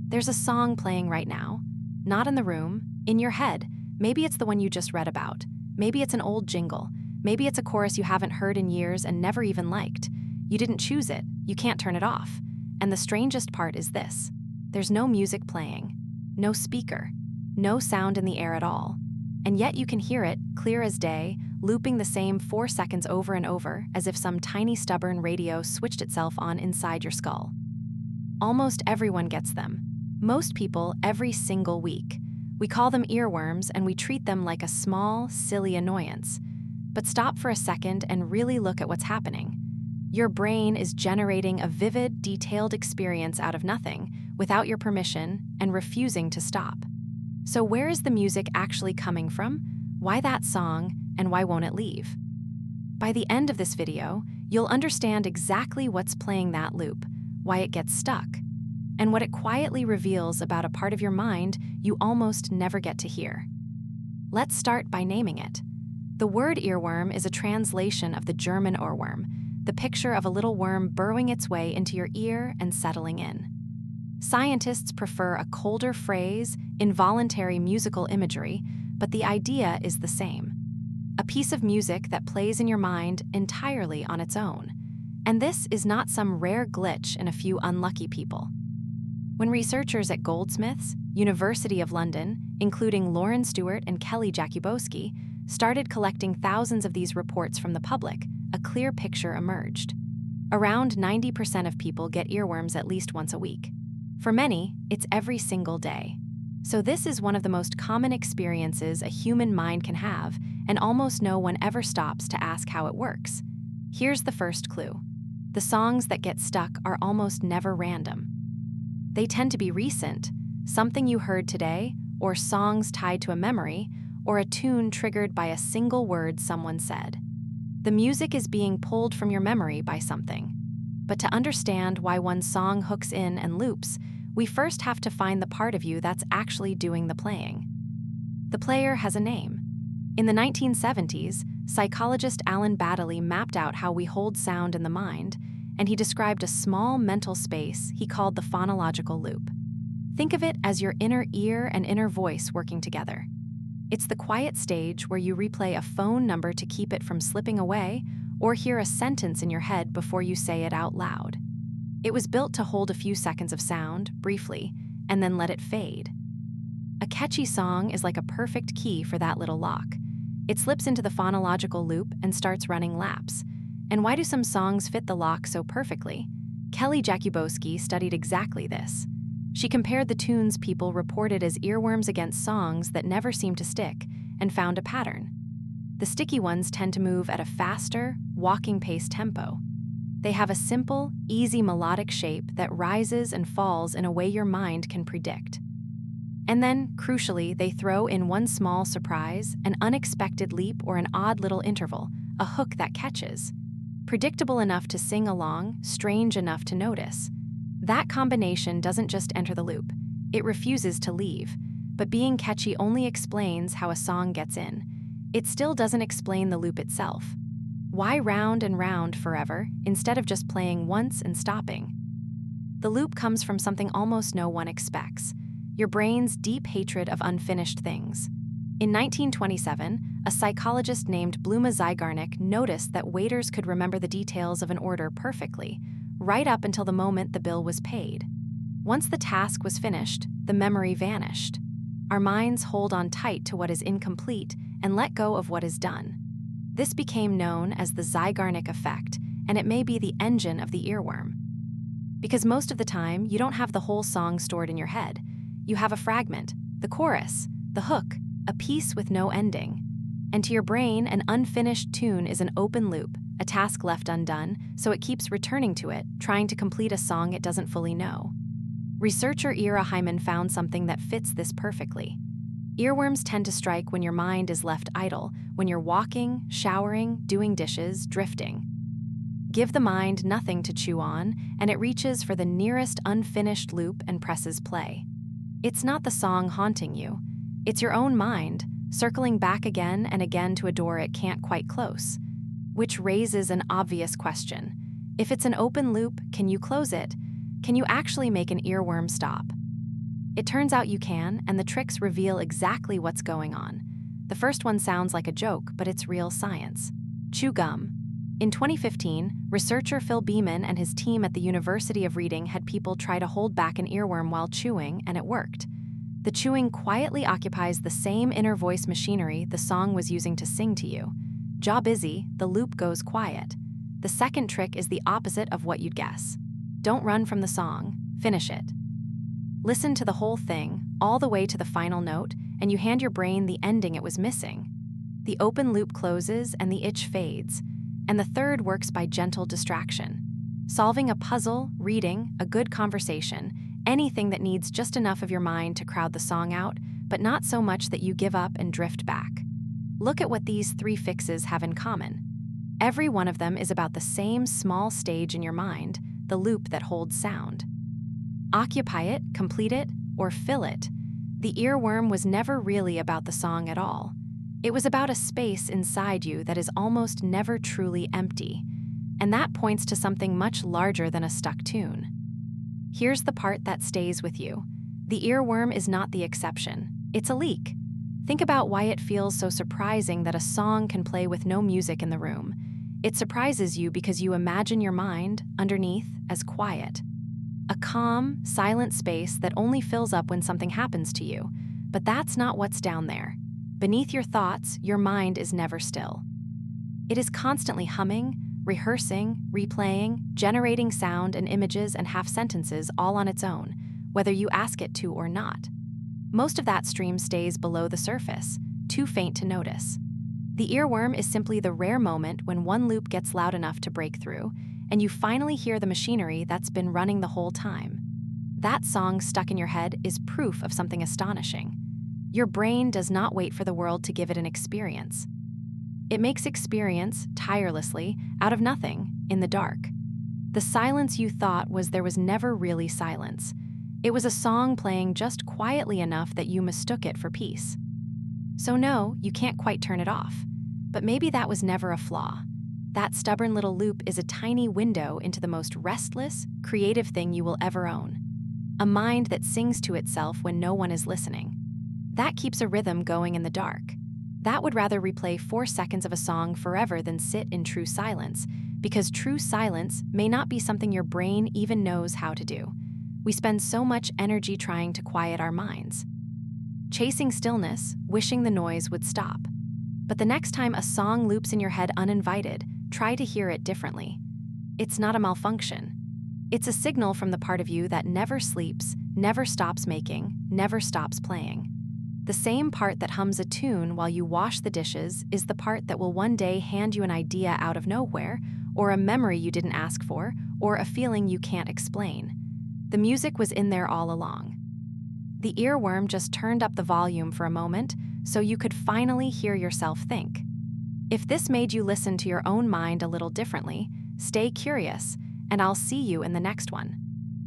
There's a song playing right now, not in the room, in your head. Maybe it's the one you just read about. Maybe it's an old jingle. Maybe it's a chorus you haven't heard in years and never even liked. You didn't choose it, you can't turn it off. And the strangest part is this: there's no music playing, no speaker, no sound in the air at all. And yet you can hear it, clear as day, looping the same 4 seconds over and over, as if some tiny stubborn radio switched itself on inside your skull. Almost everyone gets them. Most people every single week. We call them earworms and we treat them like a small, silly annoyance. But stop for a second and really look at what's happening. Your brain is generating a vivid, detailed experience out of nothing, without your permission, and refusing to stop. So where is the music actually coming from? Why that song, and why won't it leave? By the end of this video, you'll understand exactly what's playing that loop, why it gets stuck, and what it quietly reveals about a part of your mind you almost never get to hear. Let's start by naming it. The word earworm is a translation of the German ohrwurm, the picture of a little worm burrowing its way into your ear and settling in. Scientists prefer a colder phrase, involuntary musical imagery, but the idea is the same. A piece of music that plays in your mind entirely on its own. And this is not some rare glitch in a few unlucky people. When researchers at Goldsmiths, University of London, including Lauren Stewart and Kelly Jakubowski, started collecting thousands of these reports from the public, a clear picture emerged. Around 90% of people get earworms at least once a week. For many, it's every single day. So this is one of the most common experiences a human mind can have, and almost no one ever stops to ask how it works. Here's the first clue. The songs that get stuck are almost never random. They tend to be recent, something you heard today, or songs tied to a memory, or a tune triggered by a single word someone said. The music is being pulled from your memory by something. But to understand why one song hooks in and loops, we first have to find the part of you that's actually doing the playing. The player has a name. In the 1970s, psychologist Alan Baddeley mapped out how we hold sound in the mind, and he described a small mental space he called the phonological loop. Think of it as your inner ear and inner voice working together. It's the quiet stage where you replay a phone number to keep it from slipping away, or hear a sentence in your head before you say it out loud. It was built to hold a few seconds of sound, briefly, and then let it fade. A catchy song is like a perfect key for that little lock. It slips into the phonological loop and starts running laps. And why do some songs fit the lock so perfectly? Kelly Jakubowski studied exactly this. She compared the tunes people reported as earworms against songs that never seemed to stick, and found a pattern. The sticky ones tend to move at a faster, walking pace tempo. They have a simple, easy melodic shape that rises and falls in a way your mind can predict. And then, crucially, they throw in one small surprise, an unexpected leap, or an odd little interval, a hook that catches. Predictable enough to sing along, strange enough to notice. That combination doesn't just enter the loop, it refuses to leave. But being catchy only explains how a song gets in. It still doesn't explain the loop itself. Why round and round forever, instead of just playing once and stopping? The loop comes from something almost no one expects: your brain's deep hatred of unfinished things. In 1927, a psychologist named Bluma Zeigarnik noticed that waiters could remember the details of an order perfectly, right up until the moment the bill was paid. Once the task was finished, the memory vanished. Our minds hold on tight to what is incomplete and let go of what is done. This became known as the Zeigarnik effect, and it may be the engine of the earworm. Because most of the time, you don't have the whole song stored in your head. You have a fragment, the chorus, the hook, a piece with no ending. And to your brain, an unfinished tune is an open loop, a task left undone, so it keeps returning to it, trying to complete a song it doesn't fully know. Researcher Ira Hyman found something that fits this perfectly. Earworms tend to strike when your mind is left idle, when you're walking, showering, doing dishes, drifting. Give the mind nothing to chew on, and it reaches for the nearest unfinished loop and presses play. It's not the song haunting you. It's your own mind, circling back again and again to a door it can't quite close. Which raises an obvious question. If it's an open loop, can you close it? Can you actually make an earworm stop? It turns out you can, and the tricks reveal exactly what's going on. The first one sounds like a joke, but it's real science. Chew gum. In 2015, researcher Phil Beeman and his team at the University of Reading had people try to hold back an earworm while chewing, and it worked. The chewing quietly occupies the same inner voice machinery the song was using to sing to you. Jaw busy, the loop goes quiet. The second trick is the opposite of what you'd guess. Don't run from the song, finish it. Listen to the whole thing, all the way to the final note, and you hand your brain the ending it was missing. The open loop closes and the itch fades. And the third works by gentle distraction. Solving a puzzle, reading, a good conversation, anything that needs just enough of your mind to crowd the song out, but not so much that you give up and drift back. Look at what these 3 fixes have in common. Every one of them is about the same small stage in your mind, the loop that holds sound. Occupy it, complete it, or fill it. The earworm was never really about the song at all. It was about a space inside you that is almost never truly empty, and that points to something much larger than a stuck tune. Here's the part that stays with you. The earworm is not the exception, it's a leak. Think about why it feels so surprising that a song can play with no music in the room. It surprises you because you imagine your mind, underneath, as quiet. A calm, silent space that only fills up when something happens to you. But that's not what's down there. Beneath your thoughts, your mind is never still. It is constantly humming, rehearsing, replaying, generating sound and images and half-sentences all on its own, whether you ask it to or not. Most of that stream stays below the surface, too faint to notice. The earworm is simply the rare moment when one loop gets loud enough to break through, and you finally hear the machinery that's been running the whole time. That song stuck in your head is proof of something astonishing. Your brain does not wait for the world to give it an experience. It makes experience, tirelessly, out of nothing, in the dark. The silence you thought there was never really silence. It was a song playing just quietly enough that you mistook it for peace. So no, you can't quite turn it off. But maybe that was never a flaw. That stubborn little loop is a tiny window into the most restless, creative thing you will ever own. A mind that sings to itself when no one is listening. That keeps a rhythm going in the dark. That would rather replay 4 seconds of a song forever than sit in true silence, because true silence may not be something your brain even knows how to do. We spend so much energy trying to quiet our minds. Chasing stillness, wishing the noise would stop. But the next time a song loops in your head uninvited, try to hear it differently. It's not a malfunction. It's a signal from the part of you that never sleeps, never stops making, never stops playing. The same part that hums a tune while you wash the dishes is the part that will one day hand you an idea out of nowhere, or a memory you didn't ask for, or a feeling you can't explain. The music was in there all along. The earworm just turned up the volume for a moment so you could finally hear yourself think. If this made you listen to your own mind a little differently, stay curious, and I'll see you in the next one.